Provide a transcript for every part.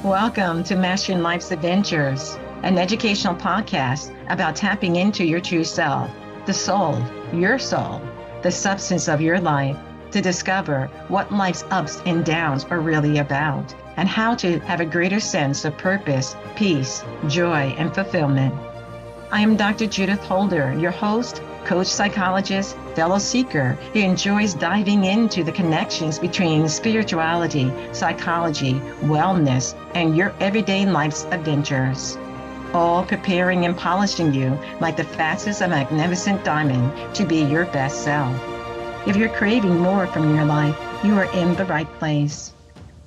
Welcome to Mastering Life's Adventures, an educational podcast about tapping into your true self, the soul, your soul, the substance of your life, to discover what life's ups and downs are really about, and how to have a greater sense of purpose, peace, joy, and fulfillment. I am Dr. Judith Holder, your host, coach-psychologist, fellow seeker who enjoys diving into the connections between spirituality, psychology, wellness, and your everyday life's adventures. All preparing and polishing you like the facets of a magnificent diamond to be your best self. If you're craving more from your life, you are in the right place.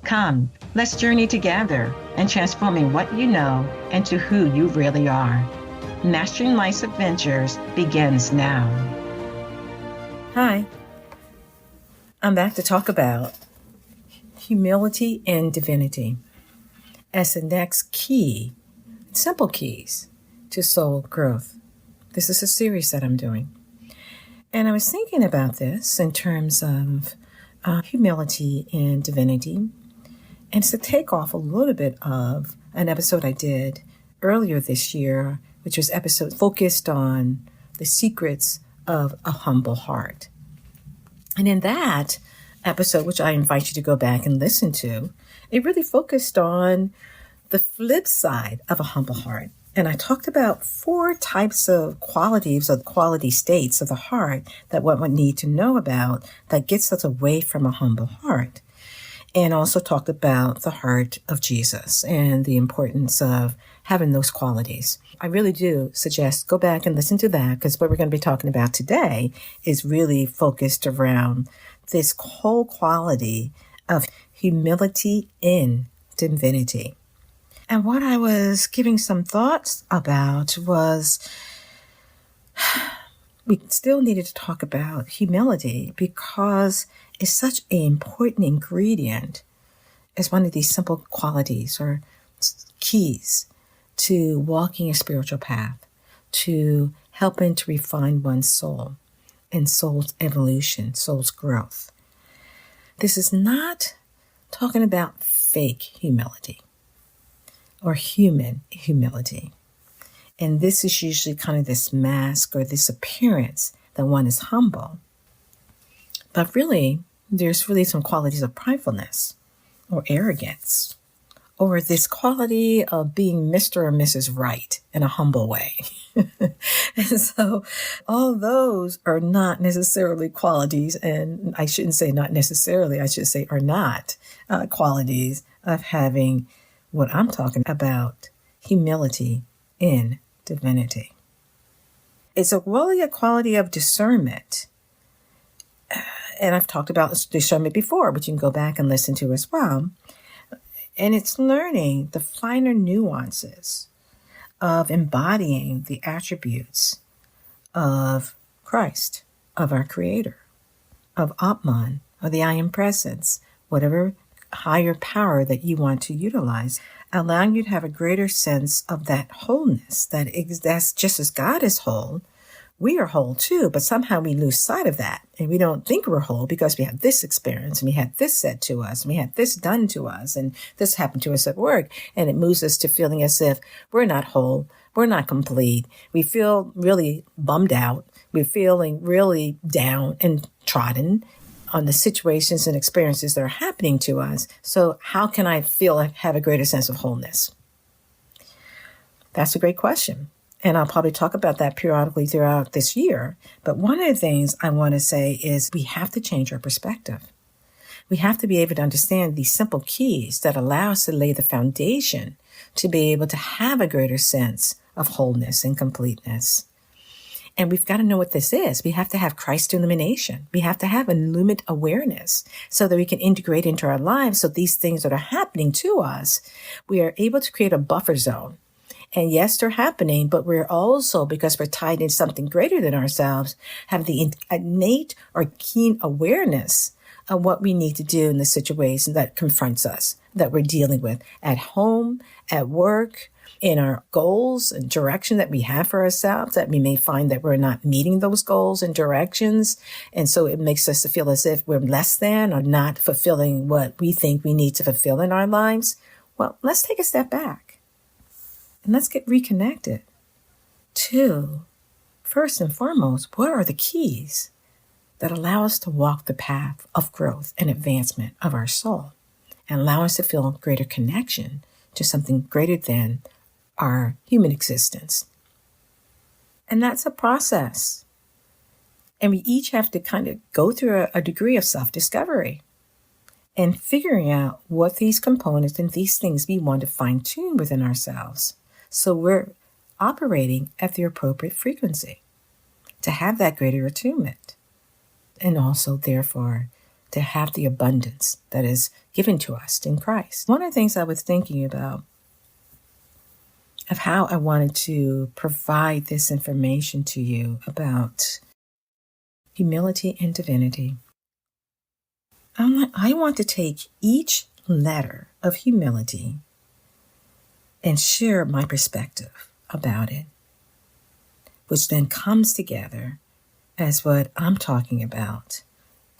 Come, let's journey together and transforming what you know into who you really are. Mastering Life's Adventures begins now. Hi, I'm back to talk about humility and divinity as the next key, simple keys to soul growth. This is a series that I'm doing. And I was thinking about this in terms of humility and divinity. And it's to take off a little bit of an episode I did earlier this year, which was episode focused on the secrets of a humble heart. And in that episode, which I invite you to go back and listen to, it really focused on the flip side of a humble heart. And I talked about 4 types of qualities or quality states of the heart that one would need to know about that gets us away from a humble heart. And also talked about the heart of Jesus and the importance of having those qualities. I really do suggest go back and listen to that, because what we're going to be talking about today is really focused around this whole quality of humility in divinity. And what I was giving some thoughts about was we still needed to talk about humility because it's such an important ingredient as one of these simple qualities or keys to walking a spiritual path, to helping to refine one's soul and soul's evolution, soul's growth. This is not talking about fake humility or human humility. And this is usually kind of this mask or this appearance that one is humble. But really, there's really some qualities of pridefulness or arrogance, or this quality of being Mr. or Mrs. Right in a humble way. And so all those are not necessarily qualities, and I shouldn't say not necessarily, I should say are not qualities of having what I'm talking about, humility in divinity. It's really a quality of discernment. And I've talked about discernment before, but you can go back and listen to as well. And it's learning the finer nuances of embodying the attributes of Christ, of our Creator, of Atman, of the I Am Presence, whatever higher power that you want to utilize, allowing you to have a greater sense of that wholeness, that's just as God is whole, we are whole too, but somehow we lose sight of that. And we don't think we're whole because we have this experience and we had this said to us and we had this done to us and this happened to us at work. And it moves us to feeling as if we're not whole, we're not complete. We feel really bummed out. We're feeling really down and trodden on the situations and experiences that are happening to us. So how can I have a greater sense of wholeness? That's a great question. And I'll probably talk about that periodically throughout this year. But one of the things I want to say is we have to change our perspective. We have to be able to understand these simple keys that allow us to lay the foundation to be able to have a greater sense of wholeness and completeness. And we've got to know what this is. We have to have Christ illumination. We have to have illumined awareness so that we can integrate into our lives. So these things that are happening to us, we are able to create a buffer zone. And yes, they're happening, but we're also, because we're tied in something greater than ourselves, have the innate or keen awareness of what we need to do in the situation that confronts us, that we're dealing with at home, at work, in our goals and direction that we have for ourselves, that we may find that we're not meeting those goals and directions. And so it makes us to feel as if we're less than or not fulfilling what we think we need to fulfill in our lives. Well, let's take a step back and let's get reconnected to, first and foremost, what are the keys that allow us to walk the path of growth and advancement of our soul and allow us to feel greater connection to something greater than our human existence. And that's a process. And we each have to kind of go through a degree of self-discovery and figuring out what these components and these things we want to fine-tune within ourselves. So we're operating at the appropriate frequency to have that greater attunement. And also, therefore, to have the abundance that is given to us in Christ. One of the things I was thinking about of how I wanted to provide this information to you about humility and divinity. I want to take each letter of humility and share my perspective about it, which then comes together as what I'm talking about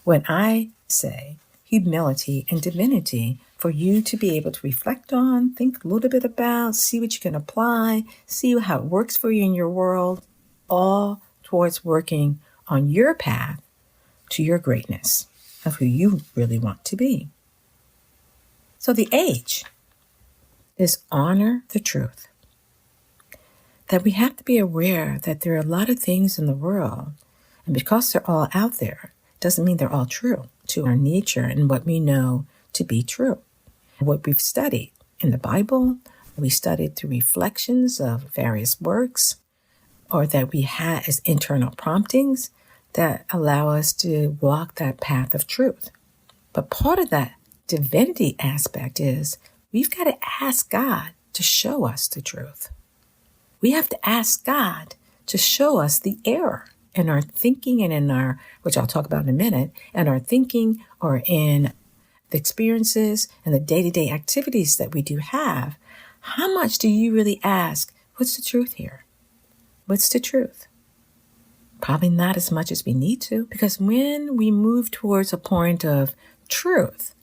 when I say humility and divinity, for you to be able to reflect on, think a little bit about, see what you can apply, see how it works for you in your world, all towards working on your path to your greatness of who you really want to be. So the H is honor the truth. That we have to be aware that there are a lot of things in the world, and because they're all out there, doesn't mean they're all true to our nature and what we know to be true. What we've studied in the Bible, we studied through reflections of various works, or that we had as internal promptings that allow us to walk that path of truth. But part of that divinity aspect is we've got to ask God to show us the truth. We have to ask God to show us the error in our thinking and in our, which I'll talk about in a minute, in our thinking or in the experiences and the day-to-day activities that we do have. How much do you really ask, what's the truth here? What's the truth? Probably not as much as we need to, because when we move towards a point of truth,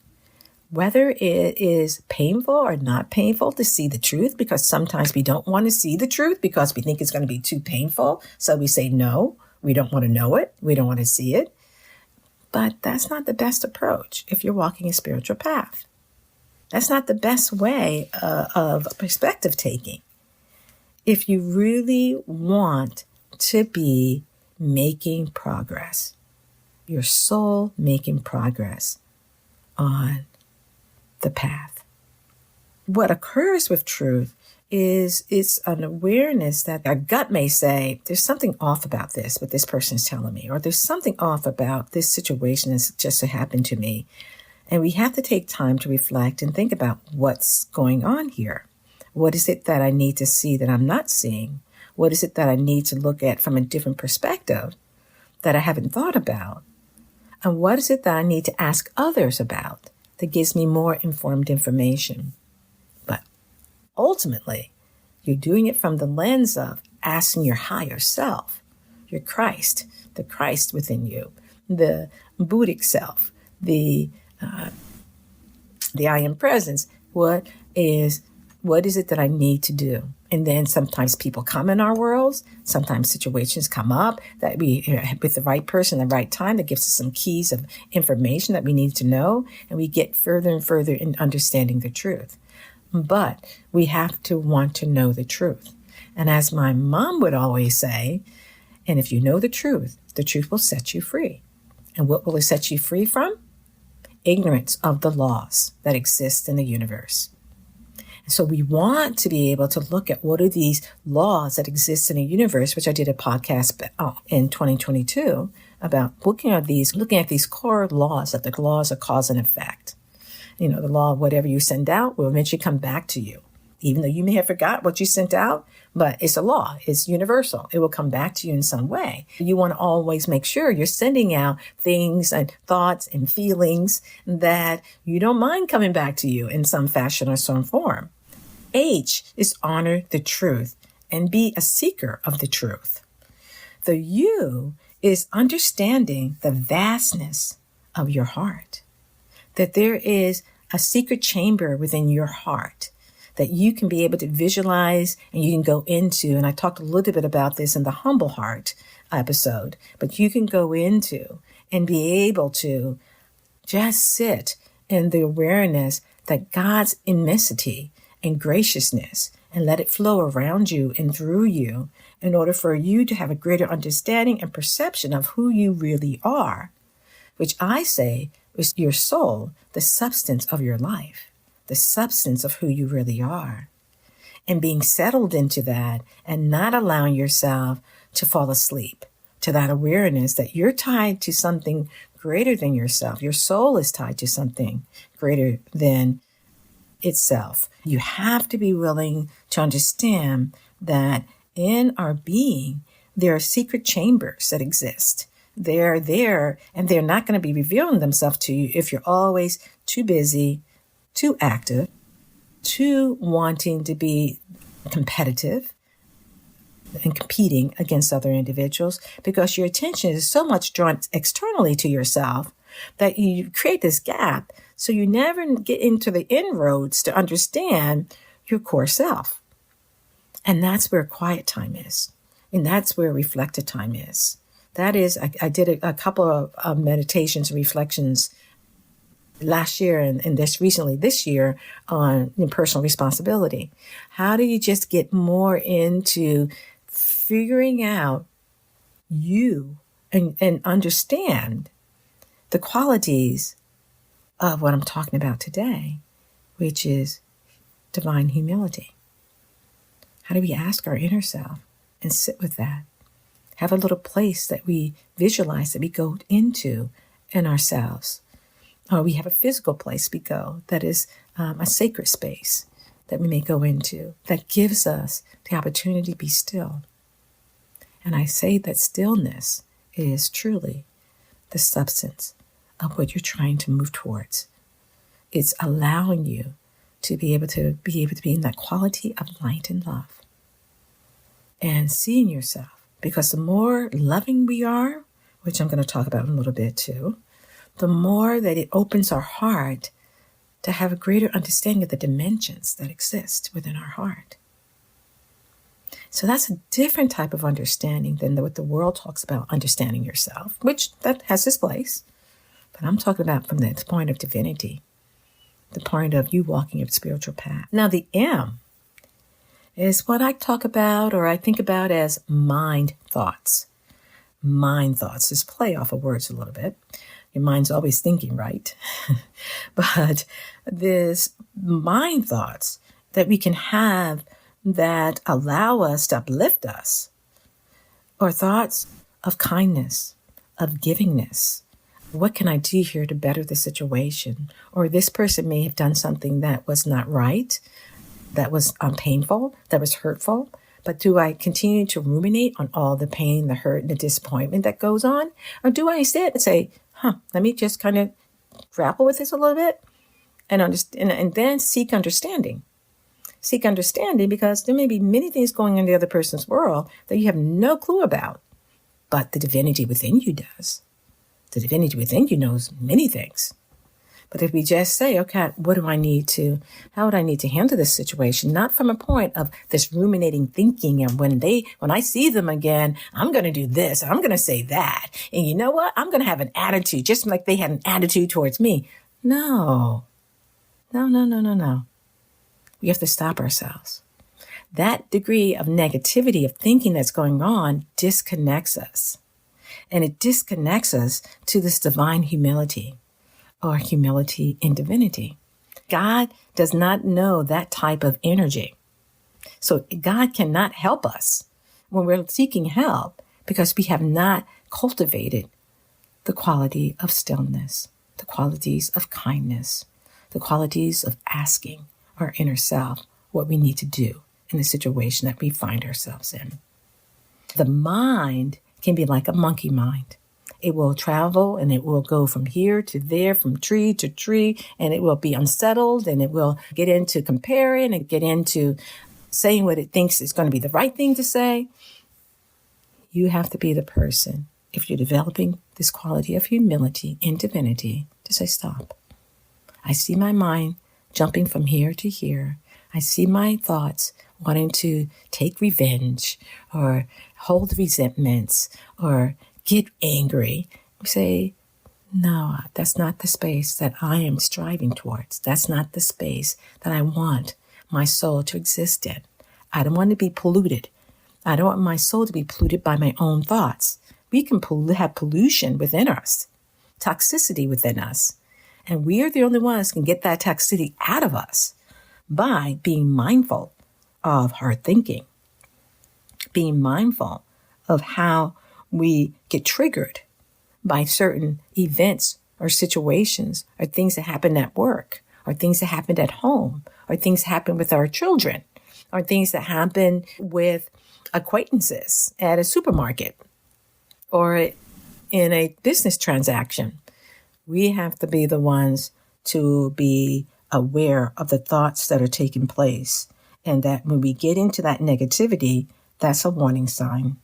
whether it is painful or not painful to see the truth, because sometimes we don't want to see the truth because we think it's going to be too painful. So we say, no, we don't want to know it. We don't want to see it. But that's not the best approach if you're walking a spiritual path. That's not the best way of perspective taking. If you really want to be making progress, your soul making progress on the path. What occurs with truth is it's an awareness that our gut may say, there's something off about this, what this person's telling me, or there's something off about this situation that's just happened to me. And we have to take time to reflect and think about what's going on here. What is it that I need to see that I'm not seeing? What is it that I need to look at from a different perspective that I haven't thought about? And what is it that I need to ask others about that gives me more informed information? But ultimately, you're doing it from the lens of asking your higher self, your Christ, the Christ within you, the Buddhic self, the I am presence. What is it that I need to do? And then sometimes people come in our worlds. Sometimes situations come up that we, with the right person, at the right time, that gives us some keys of information that we need to know. And we get further and further in understanding the truth. But we have to want to know the truth. And as my mom would always say, and if you know the truth will set you free. And what will it set you free from? Ignorance of the laws that exist in the universe. So we want to be able to look at what are these laws that exist in the universe, which I did a podcast in 2022 about looking at these core laws, that the laws of cause and effect. The law of whatever you send out will eventually come back to you. Even though you may have forgot what you sent out, but it's a law. It's universal. It will come back to you in some way. You want to always make sure you're sending out things and thoughts and feelings that you don't mind coming back to you in some fashion or some form. H is honor the truth and be a seeker of the truth. The U is understanding the vastness of your heart, that there is a secret chamber within your heart that you can be able to visualize and you can go into. And I talked a little bit about this in the humble heart episode, but you can go into and be able to just sit in the awareness that God's immensity and graciousness, and let it flow around you and through you in order for you to have a greater understanding and perception of who you really are, which I say is your soul, the substance of your life, the substance of who you really are. And being settled into that and not allowing yourself to fall asleep to that awareness that you're tied to something greater than yourself. Your soul is tied to something greater than itself. You have to be willing to understand that in our being, there are secret chambers that exist. They're there, and they're not going to be revealing themselves to you if you're always too busy, too active, too wanting to be competitive and competing against other individuals, because your attention is so much drawn externally to yourself that you create this gap. So you never get into the inroads to understand your core self. And that's where quiet time is. And that's where reflective time is. That is, I did a couple of meditations and reflections last year and this year on personal responsibility. How do you just get more into figuring out you and understand the qualities of what I'm talking about today, which is divine humility. How do we ask our inner self and sit with that? Have a little place that we visualize, that we go into in ourselves. Or we have a physical place we go that is a sacred space that we may go into that gives us the opportunity to be still. And I say that stillness is truly the substance of what you're trying to move towards. It's allowing you to be able to be in that quality of light and love and seeing yourself. Because the more loving we are, which I'm going to talk about in a little bit too, the more that it opens our heart to have a greater understanding of the dimensions that exist within our heart. So that's a different type of understanding than what the world talks about, understanding yourself, which that has its place. But I'm talking about from the point of divinity, the point of you walking your spiritual path. Now, the M is what I talk about or I think about as mind thoughts. Mind thoughts is play off of words a little bit. Your mind's always thinking, right? But this mind thoughts that we can have that allow us to uplift us, or thoughts of kindness, of givingness. What can I do here to better the situation? Or this person may have done something that was not right, that was painful, that was hurtful. But do I continue to ruminate on all the pain, the hurt, and the disappointment that goes on? Or do I instead say, let me just kind of grapple with this a little bit and understand, and then seek understanding. Seek understanding, because there may be many things going on in the other person's world that you have no clue about, but the divinity within you does. The divinity within you knows many things. But if we just say, okay, how would I need to handle this situation? Not from a point of this ruminating thinking, and when I see them again, I'm going to do this, I'm going to say that. And you know what? I'm going to have an attitude, just like they had an attitude towards me. No. We have to stop ourselves. That degree of negativity, of thinking that's going on, disconnects us. And it disconnects us to this divine humility, or humility in divinity. God does not know that type of energy. So God cannot help us when we're seeking help, because we have not cultivated the quality of stillness, the qualities of kindness, the qualities of asking our inner self what we need to do in the situation that we find ourselves in. The mind can be like a monkey mind. It will travel and it will go from here to there, from tree to tree, and it will be unsettled, and it will get into comparing and get into saying what it thinks is going to be the right thing to say. You have to be the person, if you're developing this quality of humility in divinity, to say, stop. I see my mind jumping from here to here. I see my thoughts wanting to take revenge or hold resentments or get angry. We say, no, that's not the space that I am striving towards. That's not the space that I want my soul to exist in. I don't want to be polluted. I don't want my soul to be polluted by my own thoughts. We can have pollution within us, toxicity within us. And we are the only ones who can get that toxicity out of us by being mindful of hard thinking, being mindful of how we get triggered by certain events or situations or things that happen at work or things that happened at home or things that happen with our children or things that happen with acquaintances at a supermarket or in a business transaction. We have to be the ones to be aware of the thoughts that are taking place, and that when we get into that negativity, that's a warning sign.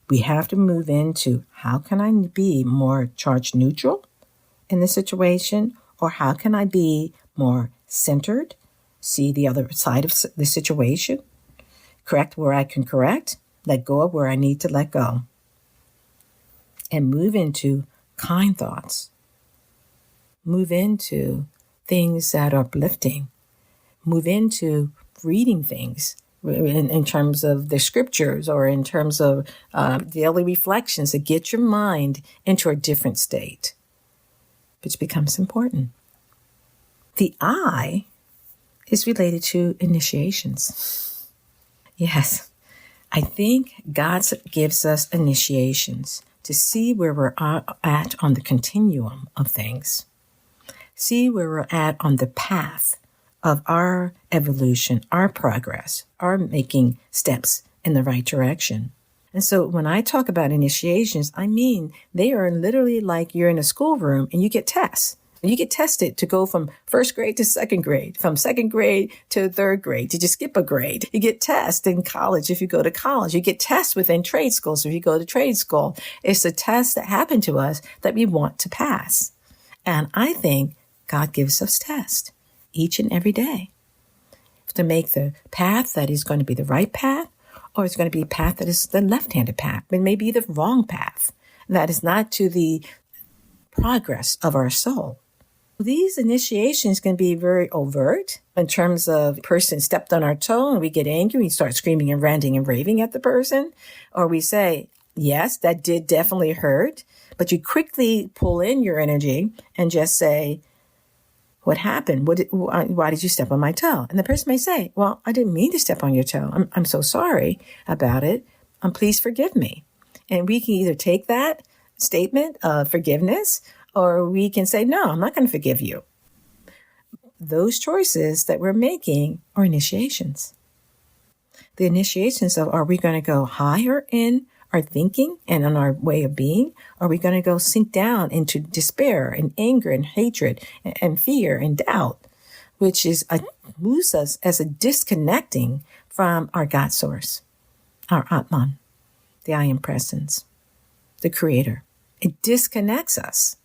We have to move into, how can I be more charge neutral in the situation, or how can I be more centered, see the other side of the situation, correct where I can correct, let go of where I need to let go, and move into kind thoughts. Move into things that are uplifting. Move into reading things in terms of the scriptures or in terms of daily reflections that get your mind into a different state, which becomes important. The I is related to initiations. Yes, I think God gives us initiations to see where we're at on the continuum of things. See where we're at on the path of our evolution, our progress, our making steps in the right direction. And so when I talk about initiations, I mean they are literally like you're in a schoolroom and you get tests. You get tested to go from first grade to second grade, from second grade to third grade. Did you skip a grade? You get tests in college if you go to college. You get tests within trade schools if you go to trade school. It's a test that happened to us that we want to pass. And I think God gives us tests each and every day to make the path that is going to be the right path, or it's going to be a path that is the left-handed path. It may be the wrong path. That is not to the progress of our soul. These initiations can be very overt in terms of a person stepped on our toe and we get angry, we start screaming and ranting and raving at the person. Or we say, yes, that did definitely hurt, but you quickly pull in your energy and just say, what happened? Why did you step on my toe? And the person may say, well, I didn't mean to step on your toe. I'm so sorry about it. Please forgive me. And we can either take that statement of forgiveness, or we can say, no, I'm not going to forgive you. Those choices that we're making are initiations. The initiations of, are we going to go higher in our thinking and in our way of being? Or are we going to go sink down into despair and anger and hatred and fear and doubt, which is moves us as a disconnecting from our God source, our Atman, the I Am Presence, the Creator. It disconnects us.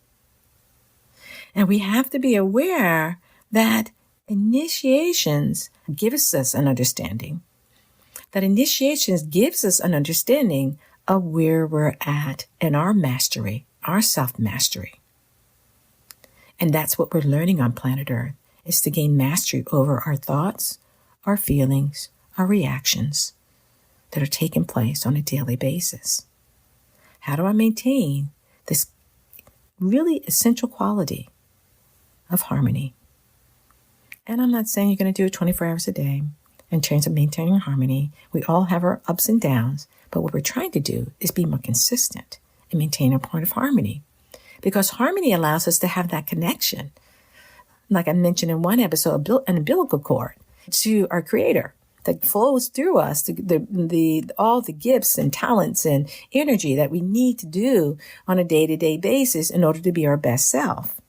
And we have to be aware that initiations gives us an understanding. That initiations gives us an understanding of where we're at in our mastery, our self-mastery. And that's what we're learning on planet Earth, is to gain mastery over our thoughts, our feelings, our reactions that are taking place on a daily basis. How do I maintain this really essential quality of harmony? And I'm not saying you're going to do it 24 hours a day in terms of maintaining harmony. We all have our ups and downs, but what we're trying to do is be more consistent and maintain a point of harmony, because harmony allows us to have that connection, like I mentioned in one episode, an umbilical cord to our Creator that flows through us, all the gifts and talents and energy that we need to do on a day-to-day basis in order to be our best self.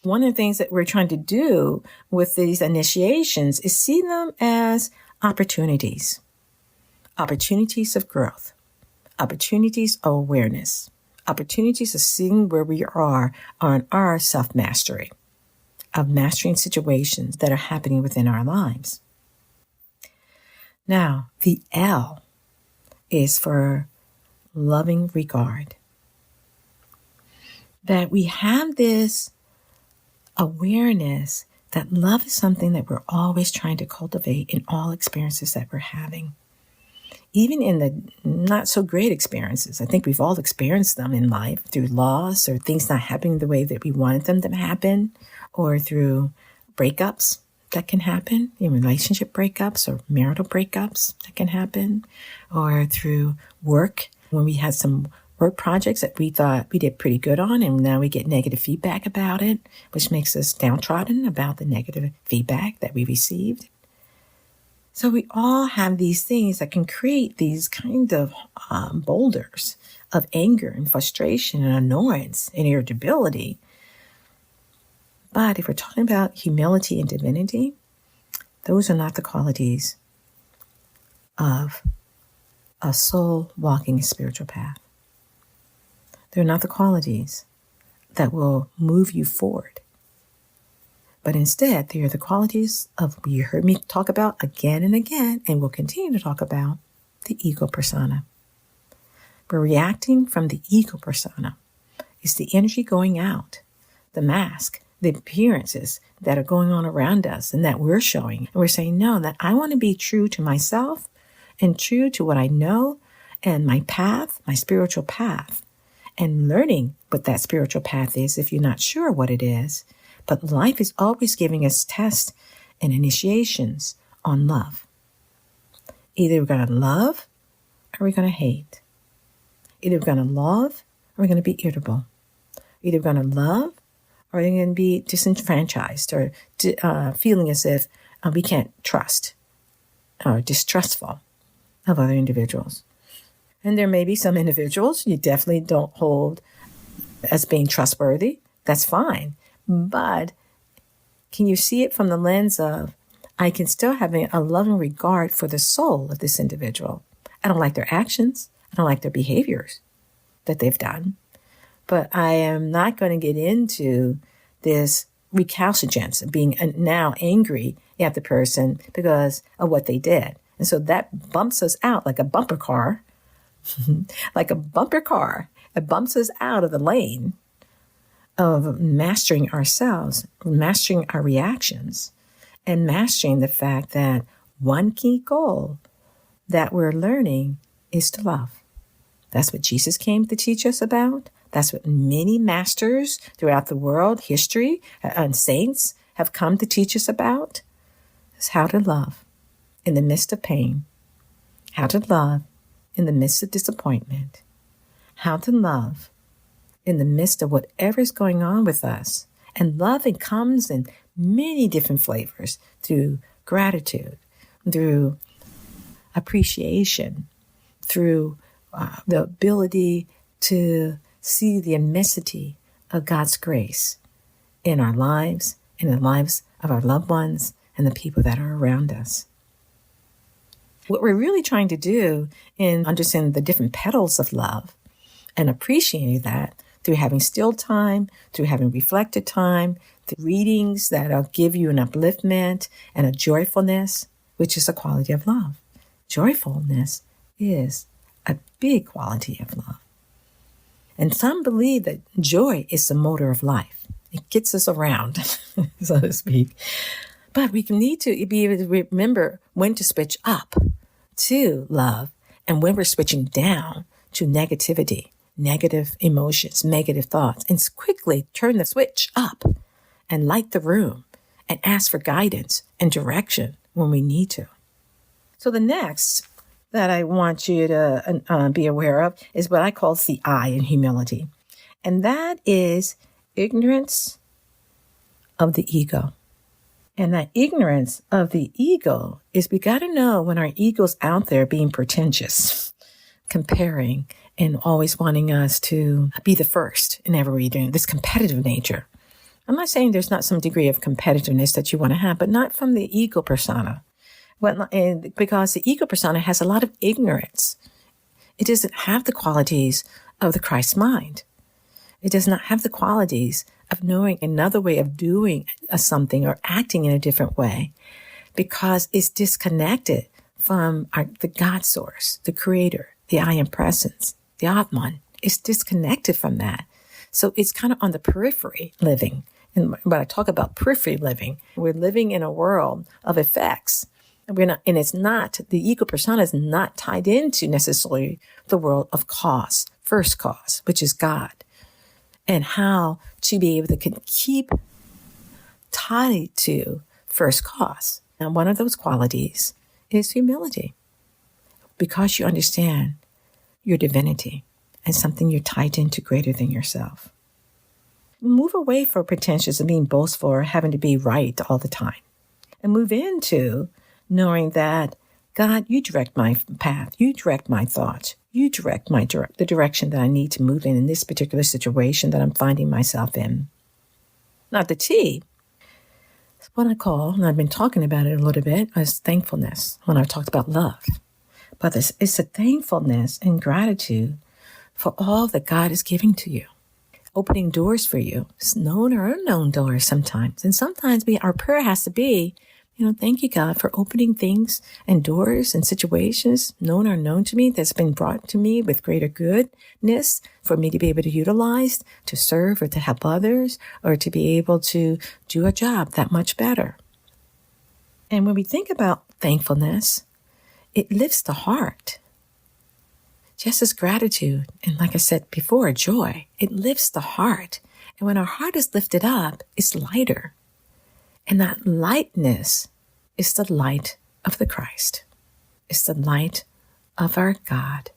One of the things that we're trying to do with these initiations is see them as opportunities of growth, opportunities of awareness, opportunities of seeing where we are on our self-mastery. of mastering situations that are happening within our lives. Now, the L is for loving regard. That we have this awareness that love is something that we're always trying to cultivate in all experiences that we're having. Even in the not so great experiences. I think we've all experienced them in life through loss or things not happening the way that we wanted them to happen, or through breakups that can happen, in relationship breakups or marital breakups that can happen, or through work when we had some work projects that we thought we did pretty good on, and now we get negative feedback about it, which makes us downtrodden about the negative feedback that we received. So we all have these things that can create these kind of boulders of anger and frustration and annoyance and irritability. But if we're talking about humility and divinity, those are not the qualities of a soul walking a spiritual path. They're not the qualities that will move you forward. But instead, they are the qualities of, you heard me talk about again and again, and will continue to talk about, the ego persona. We're reacting from the ego persona. It's the energy going out, the mask, the appearances that are going on around us and that we're showing. And we're saying, no, that I want to be true to myself and true to what I know and my path, my spiritual path, and learning what that spiritual path is if you're not sure what it is. But life is always giving us tests and initiations on love. Either we're going to love or we're going to hate. Either we're going to love or we're going to be irritable. Either we're going to love or we're going to be disenfranchised or feeling as if we can't trust or distrustful of other individuals. And there may be some individuals you definitely don't hold as being trustworthy. That's fine. But can you see it from the lens of, I can still have a loving regard for the soul of this individual. I don't like their actions. I don't like their behaviors that they've done. But I am not going to get into this recalcitrance of being now angry at the person because of what they did. And so that bumps us out like a bumper car, like a bumper car. It bumps us out of the lane of mastering ourselves, mastering our reactions, and mastering the fact that one key goal that we're learning is to love. That's what Jesus came to teach us about. That's what many masters throughout the world, history, and saints have come to teach us about, is how to love in the midst of pain, how to love in the midst of disappointment, how to love in the midst of whatever's going on with us. And loving comes in many different flavors, through gratitude, through appreciation, through the ability to see the immensity of God's grace in our lives, in the lives of our loved ones, and the people that are around us. What we're really trying to do in understanding the different petals of love and appreciating that through having still time, through having reflected time, through readings that'll give you an upliftment and a joyfulness, which is a quality of love. Joyfulness is a big quality of love. And some believe that joy is the motor of life. It gets us around, so to speak. But we need to be able to remember when to switch up to love and when we're switching down to negativity, negative emotions, negative thoughts, and quickly turn the switch up and light the room and ask for guidance and direction when we need to. So the next that I want you to be aware of is what I call the I in humility. And that is ignorance of the ego. And that ignorance of the ego is we got to know when our ego's out there being pretentious, comparing, and always wanting us to be the first in every doing, this competitive nature. I'm not saying there's not some degree of competitiveness that you want to have, but not from the ego persona. Because the ego persona has a lot of ignorance. It doesn't have the qualities of the Christ mind. It does not have the qualities of knowing another way of doing something or acting in a different way, because it's disconnected from the God source, the creator, the I am presence, the Atman. It's disconnected from that. So it's kind of on the periphery living. And when I talk about periphery living, we're living in a world of effects. And it's not, the ego persona is not tied into necessarily the world of cause, first cause, which is God, and how to be able to keep tied to first cause. And one of those qualities is humility, because you understand your divinity and something you're tied into greater than yourself. Move away from pretensions of being boastful or having to be right all the time, and move into knowing that, God, you direct my path, you direct my thoughts, you direct the direction that I need to move in this particular situation that I'm finding myself in. Now, the T, what I call, and I've been talking about it a little bit, is thankfulness when I've talked about love. But it's a thankfulness and gratitude for all that God is giving to you, opening doors for you, known or unknown doors sometimes. And sometimes our prayer has to be, thank you, God, for opening things and doors and situations known or unknown to me that's been brought to me with greater goodness for me to be able to utilize, to serve or to help others, or to be able to do a job that much better. And when we think about thankfulness, it lifts the heart. Just as gratitude, and like I said before, joy, it lifts the heart. And when our heart is lifted up, it's lighter. And that lightness is the light of the Christ. It's the light of our God.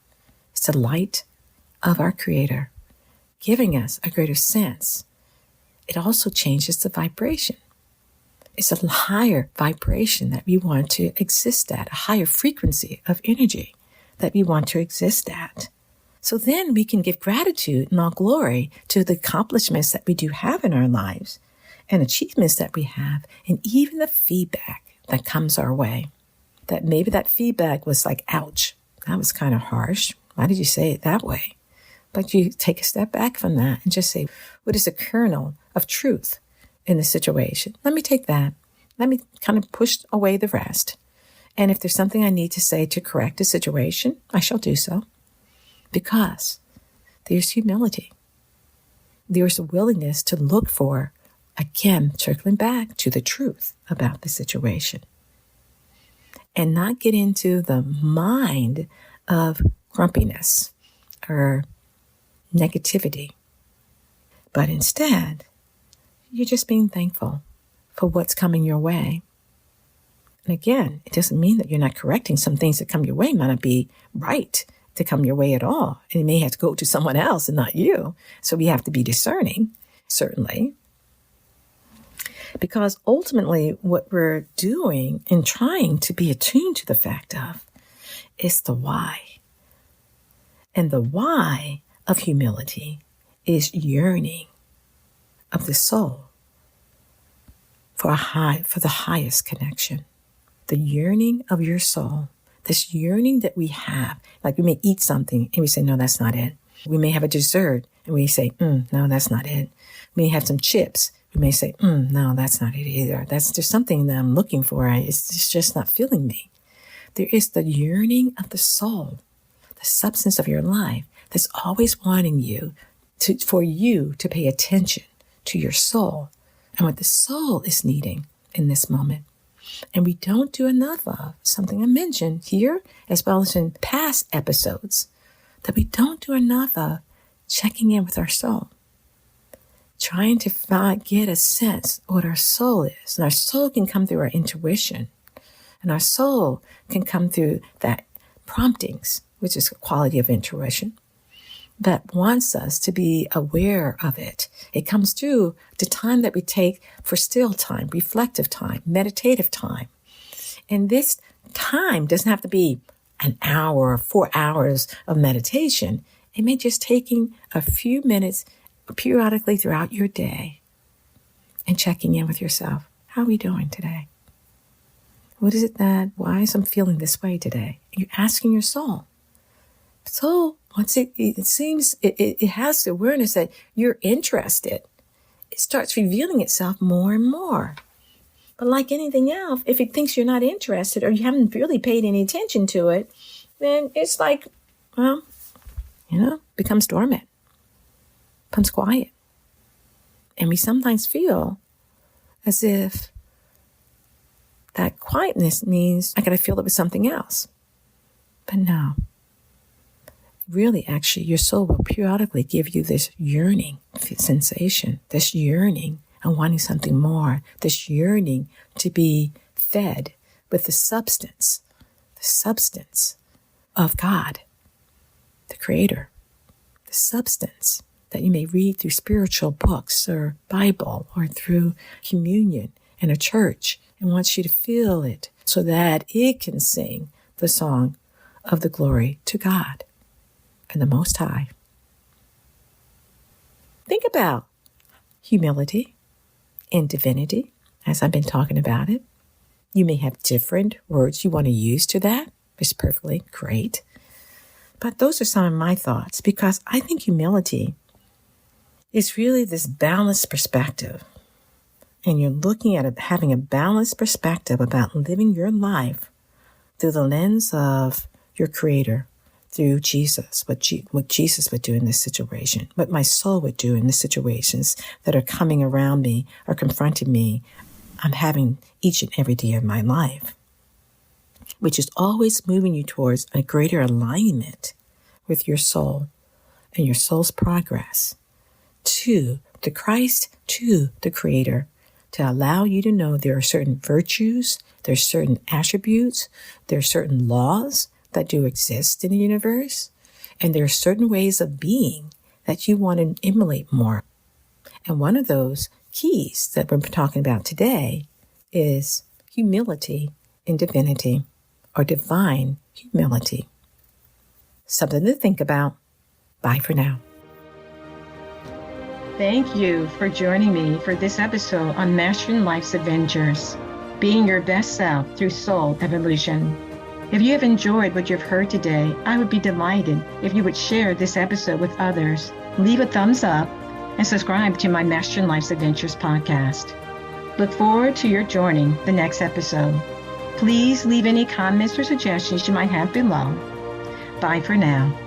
It's the light of our Creator, giving us a greater sense. It also changes the vibration. It's a higher vibration that we want to exist at, a higher frequency of energy that we want to exist at. So then we can give gratitude and all glory to the accomplishments that we do have in our lives, and achievements that we have, and even the feedback that comes our way. That maybe that feedback was like, ouch, that was kind of harsh. Why did you say it that way? But you take a step back from that and just say, what is the kernel of truth in the situation? Let me take that. Let me kind of push away the rest. And if there's something I need to say to correct a situation, I shall do so. Because there's humility. There's a willingness to look for, again, circling back to the truth about the situation, and not get into the mind of grumpiness or negativity, but instead, you're just being thankful for what's coming your way. And again, it doesn't mean that you're not correcting. Some things that come your way might not be right to come your way at all. And it may have to go to someone else and not you. So we have to be discerning, certainly. Because ultimately what we're doing and trying to be attuned to the fact of is the why. And the why of humility is yearning of the soul for the highest connection. The yearning of your soul, this yearning that we have, like we may eat something and we say, no, that's not it. We may have a dessert and we say, no, that's not it. We may have some chips. We may say, no, that's not it either. There's something that I'm looking for. It's just not filling me. There is the yearning of the soul, the substance of your life that's always wanting for you to pay attention to your soul and what the soul is needing in this moment. And we don't do enough of something I mentioned here, as well as in past episodes, that we don't do enough of checking in with our soul, trying to get a sense of what our soul is. And our soul can come through our intuition, and our soul can come through that promptings, which is a quality of intuition, that wants us to be aware of it. It comes through the time that we take for still time, reflective time, meditative time. And this time doesn't have to be an hour or 4 hours of meditation. It may just taking a few minutes periodically throughout your day and checking in with yourself. How are we doing today? Why is I feeling this way today? You're asking your soul So once it seems it has the awareness that you're interested, it starts revealing itself more and more. But like anything else, if it thinks you're not interested or you haven't really paid any attention to it, then it's like, well, becomes dormant, becomes quiet. And we sometimes feel as if that quietness means I got to fill it with something else. But no. Really, actually, your soul will periodically give you this yearning sensation, this yearning and wanting something more, this yearning to be fed with the substance of God, the Creator, the substance that you may read through spiritual books or Bible or through communion in a church, and wants you to feel it so that it can sing the song of the glory to God and the Most High. Think about humility and divinity as I've been talking about it. You may have different words you want to use to that. It's perfectly great. But those are some of my thoughts, because I think humility is really this balanced perspective. And you're looking at it, having a balanced perspective about living your life through the lens of your Creator, through Jesus, what Jesus would do in this situation, what my soul would do in the situations that are coming around me or confronting me. I'm having each and every day of my life, which is always moving you towards a greater alignment with your soul and your soul's progress to the Christ, to the Creator, to allow you to know there are certain virtues, there's certain attributes, there are certain laws that do exist in the universe, and there are certain ways of being that you want to emulate more. And one of those keys that we're talking about today is humility in divinity, or divine humility. Something to think about. Bye for now. Thank you for joining me for this episode on Mastering Life's Adventures, being your best self through soul evolution. If you have enjoyed what you've heard today, I would be delighted if you would share this episode with others, leave a thumbs up, and subscribe to my Mastering Life's Adventures podcast. Look forward to your joining the next episode. Please leave any comments or suggestions you might have below. Bye for now.